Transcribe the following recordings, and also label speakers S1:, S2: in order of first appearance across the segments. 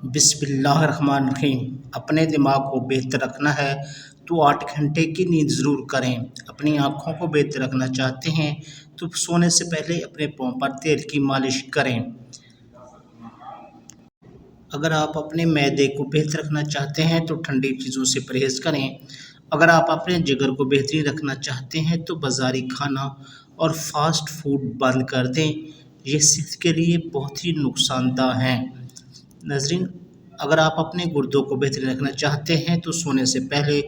S1: बिस्मिल्लाहिर्रहमानिर्रहीम। अपने दिमाग को बेहतर रखना है तो 8 घंटे की नींद ज़रूर करें। अपनी आँखों को बेहतर रखना चाहते हैं तो सोने से पहले अपने पाँव पर तेल की मालिश करें। अगर आप अपने मैदे को बेहतर रखना चाहते हैं तो ठंडी चीज़ों से परहेज़ करें। अगर आप अपने जिगर को बेहतरीन रखना चाहते हैं तो बाज़ारी खाना और फास्ट फूड बंद कर दें। ये सेहत के लिए बहुत ही नुकसानदा हैं। नाज़रीन, अगर आप अपने गुर्दों को बेहतर रखना चाहते हैं तो सोने से पहले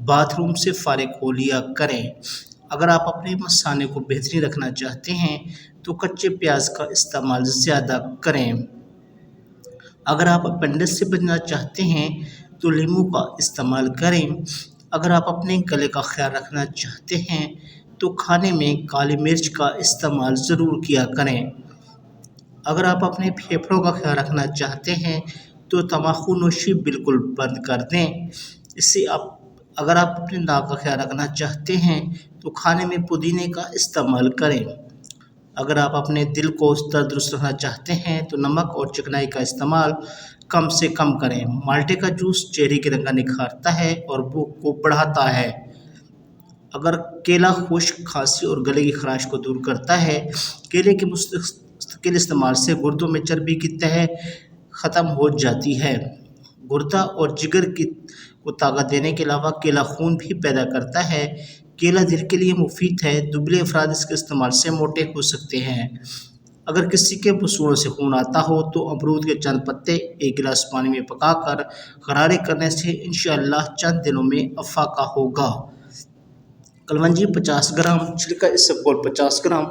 S1: बाथरूम से फ़ारिग हो लिया करें। अगर आप अपने मसाने को बेहतरीन रखना चाहते हैं तो कच्चे प्याज का इस्तेमाल ज़्यादा करें। अगर आप अपेंडिक्स से बचना चाहते हैं तो नींबू का इस्तेमाल करें। अगर आप अपने गले का ख्याल रखना चाहते हैं तो खाने में काली मिर्च का इस्तेमाल ज़रूर किया करें। अगर आप अपने फेफड़ों का ख्याल रखना चाहते हैं तो तम्बाकू नोशी बिल्कुल बंद कर दें। इससे अगर आप अपने नाक का ख्याल रखना चाहते हैं तो खाने में पुदीने का इस्तेमाल करें। अगर आप अपने दिल को तंदुरुस्त रखना चाहते हैं तो नमक और चिकनाई का इस्तेमाल कम से कम करें। माल्टे का जूस चेहरे के रंग निखारता है और भूख को बढ़ाता है। अगर केला खुश्क, खांसी और गले की खराश को दूर करता है। केले के मुस्तकिल इस्तेमाल से गुर्दों में चर्बी की तह ख़त्म हो जाती है। गुर्दा और जिगर को ताकत देने के अलावा केला खून भी पैदा करता है। केला दिल के लिए मुफीद है। दुबले अफराद इसके इस्तेमाल से मोटे हो सकते हैं। अगर किसी के पसूड़ों से खून आता हो तो अमरूद के चंद पत्ते 1 गिलास पानी में पकाकर गरारे करने से इंशाअल्लाह चंद दिनों में अफाका होगा। कलवंजी 50 ग्राम, छिलका इसबगोल 50 ग्राम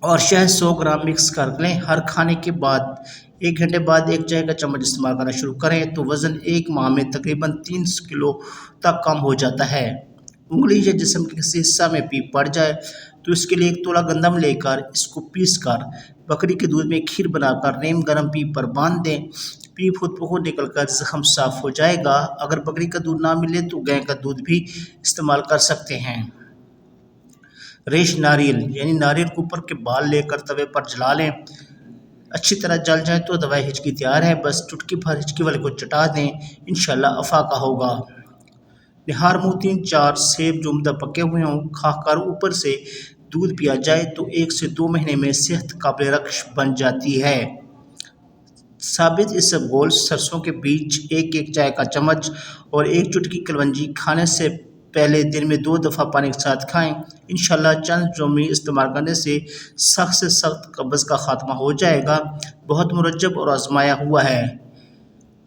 S1: और शहद 100 ग्राम मिक्स कर लें। हर खाने के बाद 1 घंटे बाद 1 चाय का चम्मच इस्तेमाल करना शुरू करें तो वज़न 1 माह में तकरीबन 3 किलो तक कम हो जाता है। उंगली या जिस्म के किसी हिस्सा में पीप पड़ जाए तो इसके लिए 1 तोला गंदम लेकर इसको पीस कर बकरी के दूध में खीर बनाकर नीम गर्म पीप पर बांध दें। पीप खुद ब खुद निकल कर जख्म साफ हो जाएगा। अगर बकरी का दूध ना मिले तो गाय का दूध भी इस्तेमाल कर सकते हैं। रेश नारियल यानी नारियल के ऊपर के बाल लेकर तवे पर जला लें। अच्छी तरह जल जाए तो दवाई हिचकी तैयार है। बस चुटकी भर हिचकी वाले को चटा दें, इंशाल्लाह अफाका होगा। निहार मुँह 3-4 सेब जो उम्दा पके हुए हों खाकर ऊपर से दूध पिया जाए तो 1 से 2 महीने में सेहत काबिल रख्श बन जाती है। साबित इसबगोल, सरसों के बीज 1-1 चाय का चम्मच और 1 चुटकी कलवंजी खाने से पहले दिन में 2 दफ़ा पानी के साथ खाएं। इंशाल्लाह चंद जोमी इस्तेमाल करने से सख्त से सख्त कब्ज़ का खात्मा हो जाएगा। बहुत मुरज्जब और आजमाया हुआ है।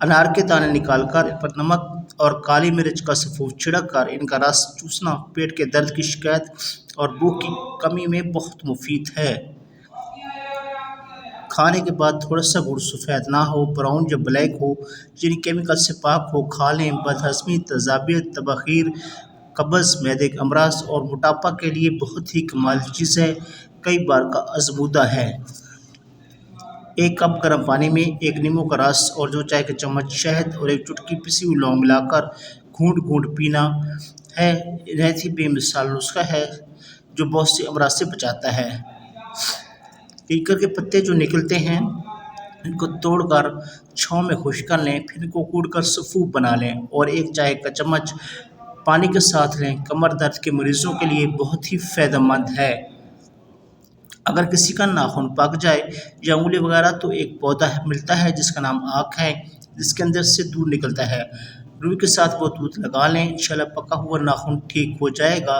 S1: अनार के दाने निकालकर इन पर नमक और काली मिर्च का सफूद छिड़क कर इनका रस चूसना पेट के दर्द की शिकायत और भूख की कमी में बहुत मुफीद है। खाने के बाद थोड़ा सा गुड़ सफ़ेद ना हो, ब्राउन या ब्लैक हो, यानी केमिकल से पाक हो, खा लें। बदहज़मी, तजाबियत, तबखीर, कब्ज़, मैदे के अमराज और मोटापा के लिए बहुत ही कमाल चीज़ है। कई बार का आज़मूदा है। 1 कप गर्म पानी में 1 नींबू का रस और 2 चाय के चम्मच शहद और 1 चुटकी पिसी हुई लौंग मिलाकर घूंट-घूंट पीना है। नहायत ही बेमिसाल नुस्खा है जो बहुत से अमराज से बचाता है। कीकर के पत्ते जो निकलते हैं इनको तोड़कर छाँव में खुश्क कर लें, फिर इनको कूटकर सफ़ूफ बना लें और 1 चाय का चम्मच पानी के साथ लें। कमर दर्द के मरीजों के लिए बहुत ही फ़ायदेमंद है। अगर किसी का नाखून पक जाए या उंगली वगैरह तो एक पौधा मिलता है जिसका नाम आक है, जिसके अंदर से दूध निकलता है। रुई के साथ वो दूध लगा लें, इंशाल्लाह पका हुआ नाखून ठीक हो जाएगा।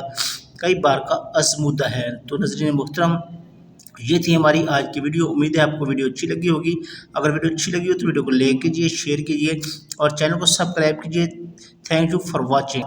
S1: कई बार का आज़मूदा है। तो नाज़रीन मोहतरम, ये थी हमारी आज की वीडियो। उम्मीद है आपको वीडियो अच्छी लगी होगी। अगर वीडियो अच्छी लगी हो तो वीडियो को लाइक कीजिए, शेयर कीजिए और चैनल को सब्सक्राइब कीजिए। Thank you for watching.